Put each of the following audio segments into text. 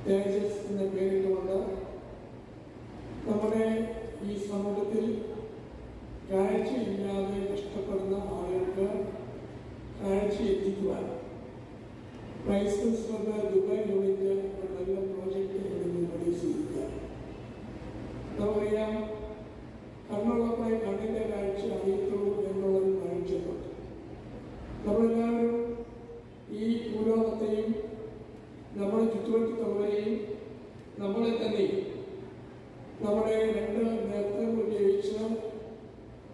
തേജസ് എന്ന പേരിട്ടുകൊണ്ട് നമ്മുടെ ഈ സമൂഹത്തിൽ കാഴ്ചയില്ലാതെ കഷ്ടപ്പെടുന്ന ആളുകൾക്ക് കാഴ്ച എത്തിക്കുവാൻ വൈസ്മെൻസ് ക്ലബ്ബ് ദുബായ് യൂണിറ്റ് ഒരു നല്ല പ്രോജക്റ്റ് ഇവിടെ റിലീസ് ചെയ്യുക. നമുക്കറിയാം, കണ്ണുള്ളപ്പോൾ കണ്ണിൻ്റെ കാഴ്ച അറിയത്തുള്ളൂ എന്നുള്ളൊരു കാഴ്ചയുണ്ട്. നമ്മളെല്ലാവരും ഈ ഭൂലോകത്തെയും നമ്മുടെ ചുറ്റുവട്ടത്തുള്ളവരെയും നമ്മളെ തന്നെയും നമ്മുടെ രണ്ട് നേത്രങ്ങൾ ഉപയോഗിച്ച്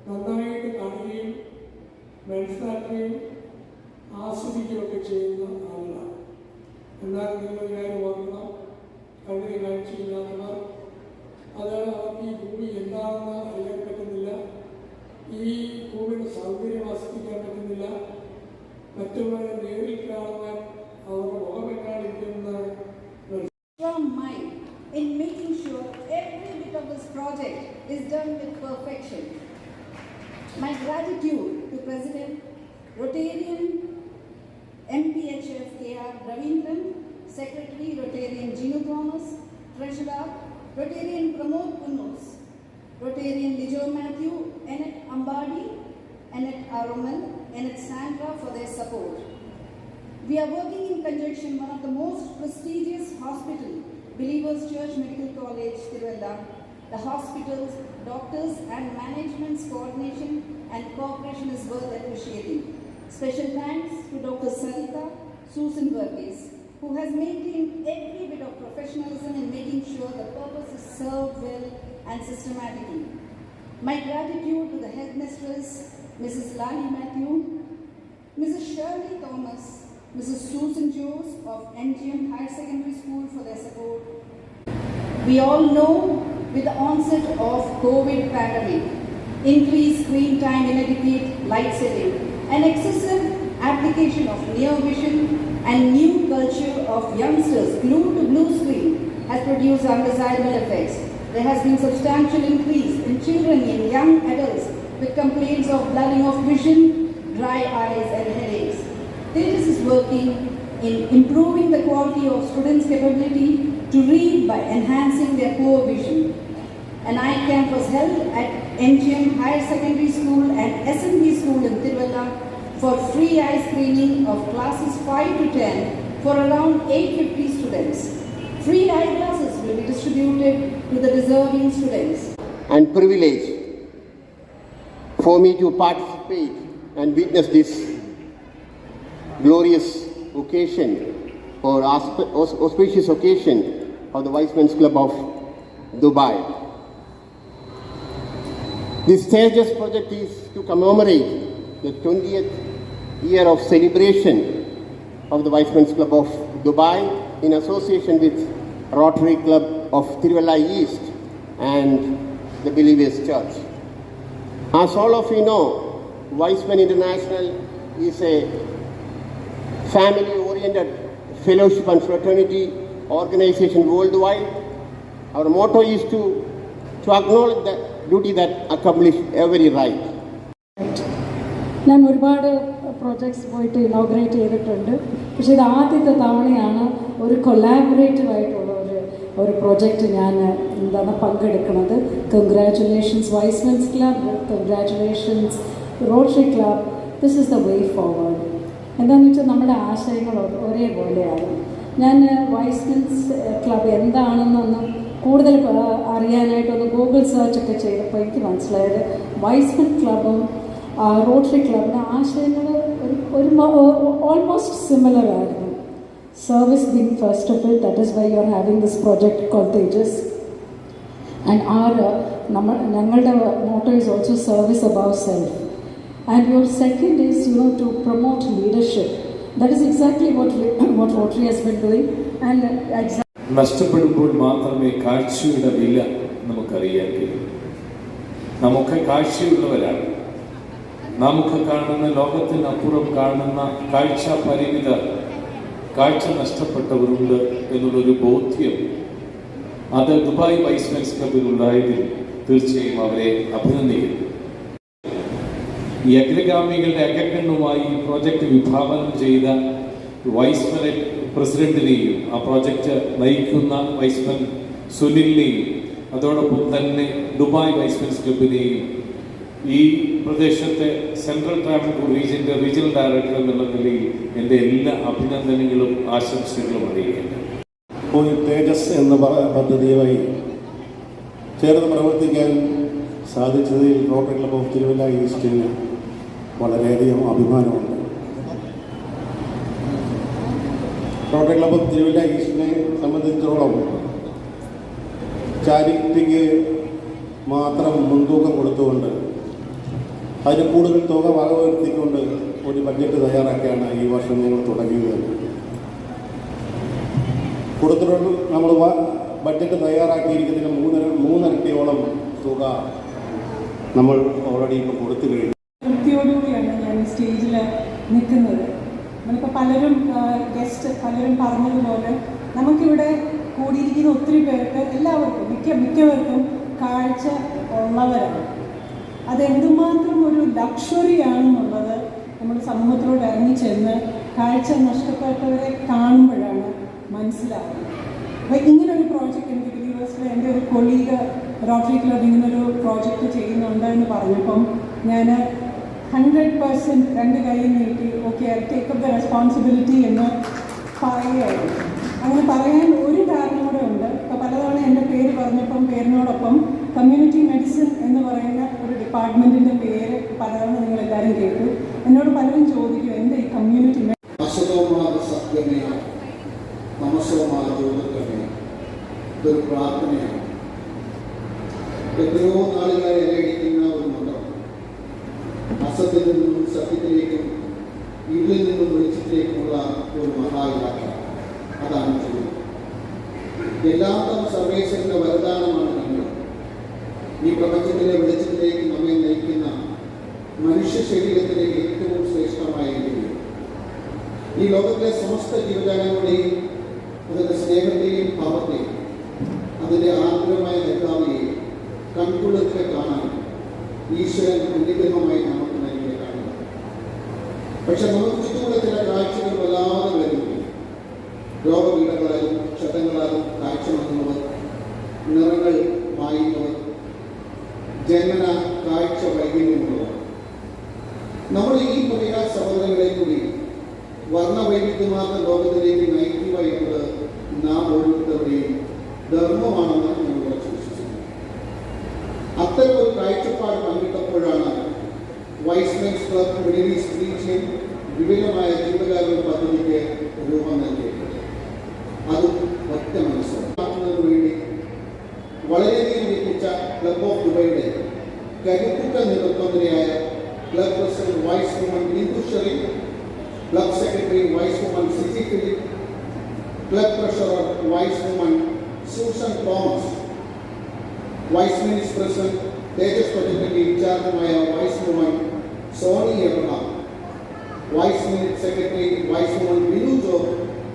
നന്നായിട്ട് കാണുകയും മനസ്സിലാക്കുകയും ആസ്വദിക്കുകയൊക്കെ ചെയ്യുന്ന ആളുകളാണ്. എന്നാൽ നിങ്ങൾ കാര്യം ഓർക്കണം, കണ്ണിന് കാഴ്ചയില്ലാത്തവർ അത് അവർക്ക് ഈ ഭൂമി എന്താണെന്ന് അറിയാൻ പറ്റുന്നില്ല, ഈ ഭൂമിയുടെ സൗകര്യം ആസ്വദിക്കാൻ പറ്റുന്നില്ല, മറ്റുള്ളവരെ നേരിൽ കാണുവാൻ അവരുടെ മുഖമെക്കാണിക്കുന്ന in making sure every bit of this project is done with perfection. My gratitude to President Rotarian MPHF KR Ravindran, Secretary Rotarian Gino Thomas, Treasurer Rotarian Pramod Kunnus, Rotarian Lijo Matthew, Annette Ambadi, Annette Aroman, Annette Sandra for their support. We are working in conjunction with one of the most prestigious hospital, Believers Church Medical College, Tiruvalla. The hospital's doctors and management's coordination and cooperation is worth appreciating. Special thanks to Dr. Sarita Susan Verghese, who has maintained every bit of professionalism in making sure the purpose is served well and systematically. My gratitude to the headmistress, Mrs. Lani Matthew, Mrs. Shirley Thomas, Mrs. Susan Jones of NGM Higher Secondary School for their support. We all know with the onset of COVID pandemic, increased screen time, inadequate light setting, and excessive application of near vision and new culture of youngsters glued to blue screen has produced undesirable effects. There has been substantial increase in children and young adults with complaints of blurring of vision, dry eyes and headaches. This is working in improving the quality of students' capability to read by enhancing their poor vision. An eye camp was held at NGM Higher Secondary School and SMB School in Tiruvalla for free eye screening of classes 5 to 10 for around 850 students. Free eyeglasses will be distributed to the deserving students. And privilege for me to participate and witness this glorious occasion or auspicious occasion of the Vicemen's Club of Dubai. This Tejas project is to commemorate the 20th year of celebration of the Vicemen's Club of Dubai in association with Rotary Club of Tiruvalla East and the Believers Church. As all of you know, Vicemen International is a family-oriented fellowship and fraternity organization worldwide. Our motto is to acknowledge the duty that accomplish every right. ഞാൻ ഒരുപാട് projects പോയിട്ട് inaugurate ചെയ്തിട്ടുണ്ട്. പക്ഷേ ഇത് ആദ്യത്തെ തവണയാണ് ഒരു collaborative ആയിട്ടുള്ള ഒരു പ്രോജക്റ്റ് ഞാൻ പങ്കെടുക്കുന്നത്. Congratulations Y's Men's club, congratulations rotary club. This is the way forward. എന്താണെന്ന് വെച്ചാൽ നമ്മുടെ ആശയങ്ങൾ ഒരേപോലെയാണ്. ഞാൻ വൈസ്മെൻസ് ക്ലബ് എന്താണെന്നൊന്ന് കൂടുതൽ അറിയാനായിട്ടൊന്ന് ഗൂഗിൾ സെർച്ചൊക്കെ ചെയ്തപ്പോൾ എനിക്ക് മനസ്സിലായത് വൈസ്മെൻ ക്ലബും റോട്ടറി ക്ലബിൻ്റെ ആശയങ്ങൾ ഓൾമോസ്റ്റ് സിമിലർ ആയിരുന്നു. Service being first of it, that is why you are having this project called Tejas. And ഞങ്ങളുടെ motto is also service above self. And your second is, to promote leadership. That is exactly what Rotary has been doing. And നഷ്ടപ്പെടുമ്പോൾ മാത്രമേ കാഴ്ചയുടെ വില നമുക്കറിയാൻ കഴിയൂ. നമുക്ക് കാഴ്ചയുള്ളവരാണ്. നമുക്ക് കാണുന്ന ലോകത്തിനപ്പുറം കാണുന്ന കാഴ്ച പരിമിതർ, കാഴ്ച നഷ്ടപ്പെട്ടവരുണ്ട് എന്നുള്ളൊരു ബോധ്യം അത് ദുബായ് വൈസ്മെൻസ് ക്ലബിൽ ഉണ്ടായതിൽ തീർച്ചയായും അവരെ അഭിനന്ദിക്കുന്നു. ഈ അഗ്രഗാമികളുടെ അകക്കണ്ണുമായി ഈ പ്രോജക്റ്റ് വിഭാവനം ചെയ്ത വൈസ്മെനെ പ്രസിഡന്റിനെയും ആ പ്രോജക്റ്റ് നയിക്കുന്ന വൈസ്മാൻ സുനിലിനെയും അതോടൊപ്പം തന്നെ ദുബായ് വൈസ്മെൻസ് ക്ലബിനെയും ഈ പ്രദേശത്തെ സെൻട്രൽ ട്രാവൻകൂർ റീജിയൻ്റെ റീജിയണൽ ഡയറക്ടർ എന്നുള്ള നിലയിൽ എൻ്റെ എല്ലാ അഭിനന്ദനങ്ങളും ആശംസകളും അറിയിക്കുന്നു. തേജസ് എന്ന പദ്ധതിയുമായി ചേർന്ന് പ്രവർത്തിക്കാൻ സാധിച്ചതിൽ റോട്ടറി ക്ലബ് ഓഫ് തിരുവല്ല ഈസ്റ്റിന് വളരെയധികം അഭിമാനമുണ്ട്. റോട്ടറി ക്ലബ് ഓഫ് തിരുവല്ല ഈസ്റ്റിനെ സംബന്ധിച്ചിടത്തോളം ചാരിറ്റിക്ക് മാത്രം മുൻതൂക്കം കൊടുത്തുകൊണ്ട് അതിന് കൂടുതൽ തുക വകവരുത്തിക്കൊണ്ട് ഒരു ബഡ്ജറ്റ് തയ്യാറാക്കിയാണ് ഈ വർഷം ഞങ്ങൾ തുടങ്ങിയത്. കൊടുത്തിട്ടുണ്ട് നമ്മൾ ബഡ്ജറ്റ് തയ്യാറാക്കിയിരിക്കുന്നതിന് മൂന്നിരട്ടിയോളം തുക നമ്മൾ ഓൾറെഡി ഇപ്പോൾ കൊടുത്തു കഴിഞ്ഞു. തൃപ്തിയോടുകൂടിയാണ് ഞാൻ സ്റ്റേജിൽ നിൽക്കുന്നത്. നമ്മളിപ്പോൾ പലരും പറഞ്ഞതുപോലെ നമുക്കിവിടെ കൂടിയിരിക്കുന്ന ഒത്തിരി പേർക്ക് എല്ലാവർക്കും മിക്കവർക്കും കാഴ്ച ഉള്ളവരാണ്. അതെന്തുമാത്രം ഒരു ലക്ഷറിയാണെന്നുള്ളത് നമ്മൾ സമൂഹത്തിലോട് ഇറങ്ങിച്ചെന്ന് കാഴ്ച നഷ്ടപ്പെട്ടവരെ കാണുമ്പോഴാണ് മനസ്സിലാവുന്നത്. അപ്പോൾ ഇങ്ങനൊരു പ്രോജക്റ്റ് എനിക്ക് ബിലീവേഴ്സിൽ എൻ്റെ ഒരു കൊളീഗ് റോട്ടറി ക്ലബ് ഇങ്ങനൊരു പ്രോജക്റ്റ് ചെയ്യുന്നുണ്ട് എന്ന് പറഞ്ഞപ്പം ഞാൻ 100% രണ്ട് കൈയിൽ നീട്ടി okay I take up the responsibility എന്ന് പറയുകയായിരുന്നു. അങ്ങനെ പറയാൻ ഒരു കാരണം കൂടെ ഉണ്ട്. ഇപ്പോൾ പലതവണ എൻ്റെ പേര് പറഞ്ഞപ്പം പേരിനോടൊപ്പം കമ്മ്യൂണിറ്റി മെഡിസിൻ എന്ന് പറയുന്ന ഒരു ഡിപ്പാർട്ട്മെൻറ്റിൻ്റെ പേര് പലതവണ നിങ്ങളെല്ലാവരും കേട്ടു. എന്നോട് പലരും ചോദിക്കും എന്താ ഈ കമ്മ്യൂണിറ്റി ഇതൊരു പ്രാർത്ഥനയാണ്. എത്രയോ നാളുകളായി ഇലയിടിക്കുന്ന ഒരു മന്ത്രം. അസത്തിൽ നിന്നും സത്യത്തിലേക്കും ഇരുളിൽ നിന്നും വെളിച്ചത്തിലേക്കുമുള്ള ഒരു മഹായാത്ര. അതാണ് ചെയ്യുന്നത്. എല്ലാത്തരം സർവേശ്വരന്റെ വരദാനമാണ് നമ്മൾ. ഈ പ്രപഞ്ചത്തിലെ വെളിച്ചത്തിലേക്ക് നമ്മെ നയിക്കുന്ന മനുഷ്യ ശരീരത്തിലെ ഏറ്റവും ശ്രേഷ്ഠമായ രീതി. ഈ ലോകത്തിലെ സമസ്ത ജീവജാലങ്ങളുടെയും അതിൻ്റെ സ്നേഹത്തെയും ഭാവത്തെയും അതിൻ്റെ ആഗ്രഹമായ നേതാവിനെയും കൺകുള്ളത്തിലെ കാണാൻ ഈശ്വരൻ അനുഗ്രഹമായി നമുക്ക് നൽകിയ കാണുക. പക്ഷെ നമുക്ക് ചുറ്റുമുള്ള ചില കാഴ്ചകൾ വല്ലാതെ വരുന്നു. രോഗപീഠങ്ങളാലും ക്ഷതങ്ങളാലും കാഴ്ച മങ്ങുന്നവർ, നിറങ്ങൾ മായുന്നവർ, ജന്മന കാഴ്ച വൈകല്യമുള്ളവർ. നമ്മൾ ഈ പുതിയ സഹോദരങ്ങളെ കൂടി വർണ്ണവൈവിധ്യമാർന്ന ലോകത്തിലേക്ക് നയിക്കുക എന്നത് നാം ഓരോരുത്തരുടെയും ധർമ്മമാണെന്ന് ഞങ്ങൾ വിശ്വസിക്കുന്നു. അത്തരം ഒരു കാഴ്ചപ്പാട് പങ്കിട്ടപ്പോഴാണ് Y's Men's club Middle East region വിപുലമായ ജീവകാരുണ്യ പദ്ധതിക്ക് രൂപം നൽകിയത്. അതും ഒറ്റ മനസ്സിലാക്കുന്നതിന് വേണ്ടി വളരെയധികം എത്തിച്ച ക്ലബ് ഓഫ് ദുബൈയുടെ കരുത്തുറ്റ നേതൃത്വത്തിനായ club president Y's woman Bindu Sherif, club secretary Y's woman Siji Philip, club treasurer Y's woman Susan Thomas, Y's menettes president Tejas പ്രൊജക്ടിന്റെ ഇൻചാർജുമായ Y's woman Soni Abraham, Y's menette secretary Y's woman Binu Job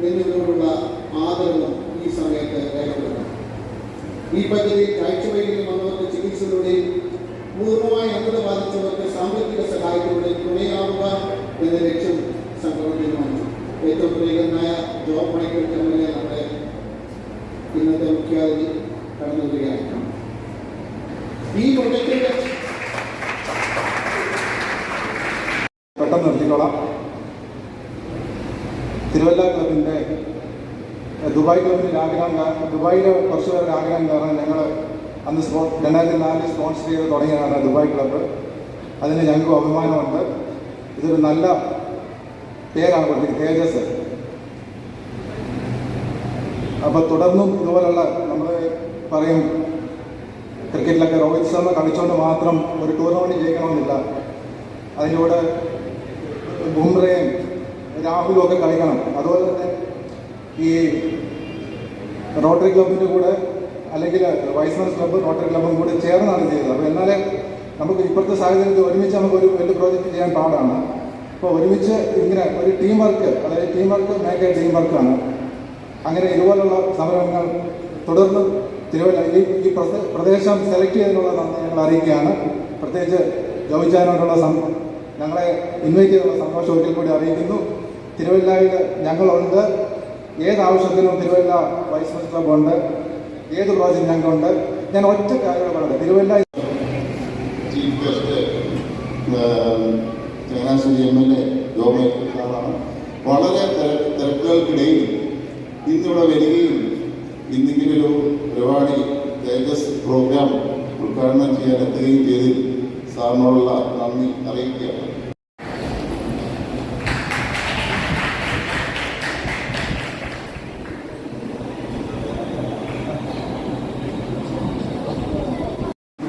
എന്നിവരോടുള്ള ആദരവും ഈ സമയത്ത് രേഖപ്പെടുത്തുന്നു. ഈ പദ്ധതി കാഴ്ചവൈകല്യം വന്നവർക്ക് ചികിത്സയിലൂടെയും പൂർണ്ണമായ അന്ധത ബാധിച്ചവർക്ക് സാമ്പത്തിക സഹായത്തിലൂടെ തുണയാവുക എന്ന ലക്ഷ്യം സംഘടന തീരുമാനിച്ചു. ഏറ്റവും പ്രിയകരനായ ജോബ് മൈക്കൽ എംഎൽഎ നമ്മുടെ ഇന്നത്തെ മുഖ്യാതിഥി കടന്നു വരികയാണ്. ഈ പ്രൊജക്ടിന്റെ പെട്ടെന്ന് നിർത്തിക്കോളാം. തിരുവല്ല ക്ലബിൻ്റെ ദുബായ് ക്ലബിൻ്റെ ആഗ്രഹം, ദുബായിലെ കുറച്ച് പേരുടെ ആഗ്രഹം കാരണം ഞങ്ങൾ അന്ന് 2004 സ്പോൺസർ ചെയ്ത് തുടങ്ങിയതാണ് ദുബായ് ക്ലബ്ബ്. അതിന് ഞങ്ങൾക്ക് അഭിമാനമുണ്ട്. ഇതൊരു നല്ല പേരാണ് കൊടുത്തത്, തേജസ്. അപ്പോൾ തുടർന്നും ഇതുപോലുള്ള നമ്മൾ പറയും ക്രിക്കറ്റിലൊക്കെ രോഹിത് ശർമ്മ കളിച്ചുകൊണ്ട് മാത്രം ഒരു ടൂർണമെൻറ്റ് ജയിക്കണമെന്നില്ല. അതിലൂടെ ബുംറയും രാഹുലും ഒക്കെ കളിക്കണം. അതുപോലെ തന്നെ ഈ റോട്ടറി ക്ലബിൻ്റെ കൂടെ അല്ലെങ്കിൽ വൈസ്മെൻസ് ക്ലബ്ബ് റോട്ടറി ക്ലബ്ബും കൂടെ ചേർന്നാണ് ചെയ്തത്. അപ്പോൾ എന്നാലേ നമുക്ക് ഇപ്പോഴത്തെ സാഹചര്യത്തിൽ ഒരുമിച്ച് നമുക്കൊരു വലിയ പ്രോജക്റ്റ് ചെയ്യാൻ പാടാണ്. അപ്പോൾ ഒരുമിച്ച് ഇങ്ങനെ ഒരു ടീം വർക്ക്, അതായത് team work make A team വർക്കാണ്. അങ്ങനെ ഇതുപോലുള്ള സംരംഭങ്ങൾ തുടർന്ന് തിരുവല്ല ഈ പ്രദേശം സെലക്ട് ചെയ്തതിനുള്ള നന്ദി ഞങ്ങൾ അറിയിക്കുകയാണ്. പ്രത്യേകിച്ച് ജോയിച്ചാനോടുള്ള ഞങ്ങളെ ഇൻവൈറ്റ് ചെയ്തുള്ള സന്തോഷം ഒരിക്കൽ കൂടി അറിയിക്കുന്നു. തിരുവല്ലയിൽ ഞങ്ങളുണ്ട്. ഏത് ആവശ്യത്തിനും തിരുവല്ല വൈസ്മെൻസ് ക്ലബ്ബുണ്ട്, ഏത് പ്രോജക്റ്റ് ഞങ്ങൾക്കുണ്ട്. ഞാൻ ഒറ്റ കാര്യം പറയാം, Thiruvalla chief guest Changanassery MLA ജോമേക്കാണ് വളരെ തിരക്കുകൾക്കിടയിൽ ഇന്നിവിടെ വരികയും ഇന്നിങ്ങനൊരു പരിപാടി തേജസ് പ്രോഗ്രാം ഉദ്ഘാടനം ചെയ്യാൻ എത്തുകയും ചെയ്തതിൽ സാറിനോടുള്ള നന്ദി അറിയിക്കുകയാണ്.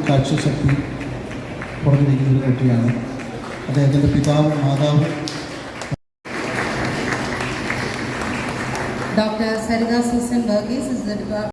കാഴ്ചശക്തി പുറത്തിരിക്കുന്ന ഒരു കുട്ടിയാണ്. അദ്ദേഹത്തിൻ്റെ പിതാവും മാതാവും Dr. Sarida Susan Burgess is the